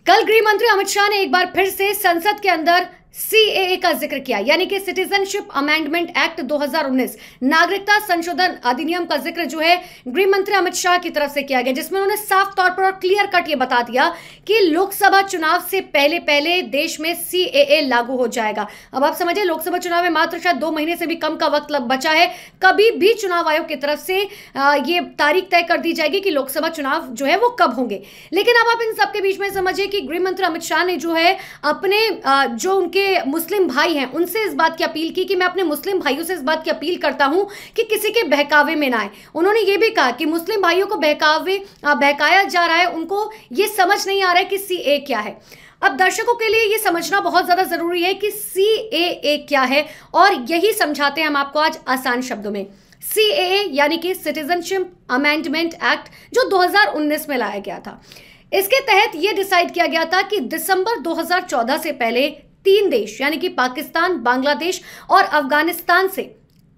कल गृह मंत्री अमित शाह ने एक बार फिर से संसद के अंदर सीएए का जिक्र किया, यानी कि सिटीजनशिप अमेंडमेंट एक्ट 2019 नागरिकता संशोधन अधिनियम का जिक्र जो है गृह मंत्री अमित शाह की तरफ से किया गया, जिसमें उन्होंने साफ तौर पर और क्लियर कट ये बता दिया कि लोकसभा चुनाव से पहले पहले देश में सीएए लागू हो जाएगा। अब आप समझिए, लोकसभा चुनाव में मात्र शायद 2 महीने से भी कम का वक्त बचा है। कभी भी चुनाव आयोग की तरफ से ये तारीख तय कर दी जाएगी कि लोकसभा चुनाव जो है वो कब होंगे। लेकिन अब आप इन सबके बीच में समझिए कि गृह मंत्री अमित शाह ने जो है अपने जो उनके मुस्लिम भाई हैं उनसे इस बात की अपील की कि मैं अपने मुस्लिम भाइयों से इस बात की अपील करता हूं कि किसी के बहकावे में ना आए। उन्होंने ये भी कहा कि मुस्लिम भाइयों को बहकाया जा रहा है, उनको ये समझ नहीं आ रहा है कि सीए क्या है। अब दर्शकों के लिए ये समझना बहुत ज्यादा जरूरी है कि सीएए क्या है, और यही समझाते हैं हम आपको आज आसान शब्दों में। सीएए यानी कि सिटीजनशिप अमेंडमेंट एक्ट जो 2019 में लाया गया था। इसके तहत यह डिसाइड किया गया था कि दिसंबर 2014 से पहले 3 देश यानी कि पाकिस्तान, बांग्लादेश और अफगानिस्तान से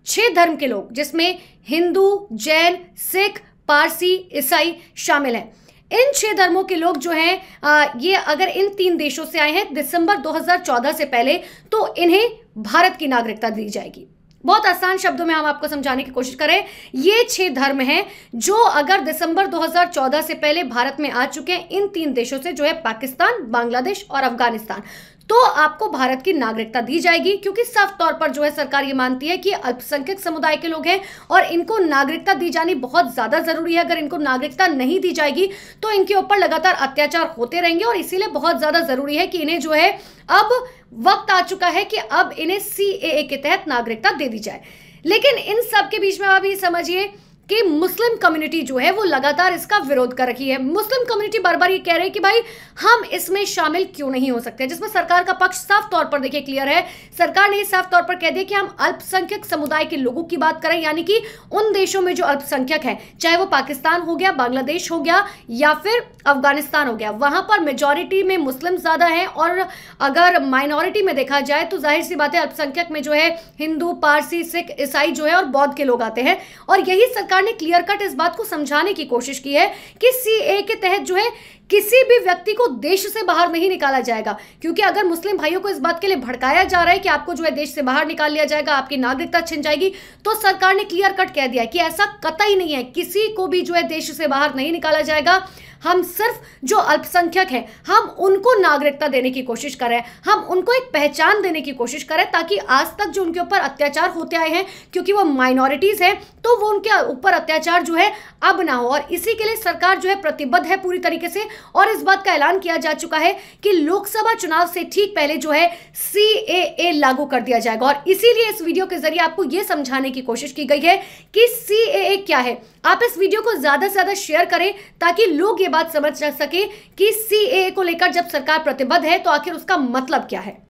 6 धर्म के लोग, जिसमें हिंदू, जैन, सिख, पारसी, ईसाई शामिल हैं। इन 6 धर्मों के लोग जो हैं ये अगर इन 3 देशों से आए हैं दिसंबर 2014 से पहले, तो इन्हें भारत की नागरिकता दी जाएगी। बहुत आसान शब्दों में हम आपको समझाने की कोशिश करें, ये 6 धर्म हैं जो अगर दिसंबर 2014 से पहले भारत में आ चुके हैं, इन 3 देशों से जो है पाकिस्तान, बांग्लादेश और अफगानिस्तान, तो आपको भारत की नागरिकता दी जाएगी। क्योंकि साफ तौर पर जो है सरकार ये मानती है कि अल्पसंख्यक समुदाय के लोग हैं और इनको नागरिकता दी जानी बहुत ज्यादा जरूरी है। अगर इनको नागरिकता नहीं दी जाएगी तो इनके ऊपर लगातार अत्याचार होते रहेंगे, और इसीलिए बहुत ज्यादा जरूरी है कि इन्हें जो है अब वक्त आ चुका है कि अब इन्हें सीएए के तहत नागरिकता दे दी जाए। लेकिन इन सब के बीच में आप ये समझिए कि मुस्लिम कम्युनिटी जो है वो लगातार इसका विरोध कर रही है। मुस्लिम कम्युनिटी बार बार ये कह रही है कि भाई हम इसमें शामिल क्यों नहीं हो सकते, जिसमें सरकार का पक्ष साफ तौर पर देखिए क्लियर है। सरकार ने साफ तौर पर कह दिया कि हम अल्पसंख्यक समुदाय के लोगों की बात करें, यानी कि उन देशों में जो अल्पसंख्यक है, चाहे वो पाकिस्तान हो गया, बांग्लादेश हो गया या फिर अफगानिस्तान हो गया, वहां पर मेजोरिटी में मुस्लिम ज्यादा है, और अगर माइनॉरिटी में देखा जाए तो जाहिर सी बात है अल्पसंख्यक में जो है हिंदू, पारसी, सिख, ईसाई जो है और बौद्ध के लोग आते हैं। और यही सरकार ने क्लियर कट इस बात को समझाने की कोशिश की है कि सीए के तहत जो है किसी भी व्यक्ति को देश से बाहर नहीं निकाला जाएगा। क्योंकि अगर मुस्लिम भाइयों को इस बात के लिए भड़काया जा रहा है कि आपको जो है देश से बाहर निकाल लिया जाएगा, आपकी नागरिकता छिन जाएगी, तो सरकार ने क्लियर कट कह दिया है कि ऐसा कतई नहीं है, किसी को भी जो है देश से बाहर नहीं निकाला जाएगा। हम सिर्फ जो अल्पसंख्यक हैं हम उनको नागरिकता देने की कोशिश करें, हम उनको एक पहचान देने की कोशिश करें, ताकि आज तक जो उनके ऊपर अत्याचार होते आए हैं, क्योंकि वो माइनॉरिटीज हैं, तो वो उनके ऊपर अत्याचार जो है अब ना हो। और इसी के लिए सरकार जो है प्रतिबद्ध है पूरी तरीके से, और इस बात का ऐलान किया जा चुका है कि लोकसभा चुनाव से ठीक पहले जो है सीएए लागू कर दिया जाएगा। और इसीलिए इस वीडियो के जरिए आपको यह समझाने की कोशिश की गई है कि सीएए क्या है। आप इस वीडियो को ज्यादा से ज्यादा शेयर करें ताकि लोग ये बात समझ सके कि सीएए को लेकर जब सरकार प्रतिबद्ध है तो आखिर उसका मतलब क्या है।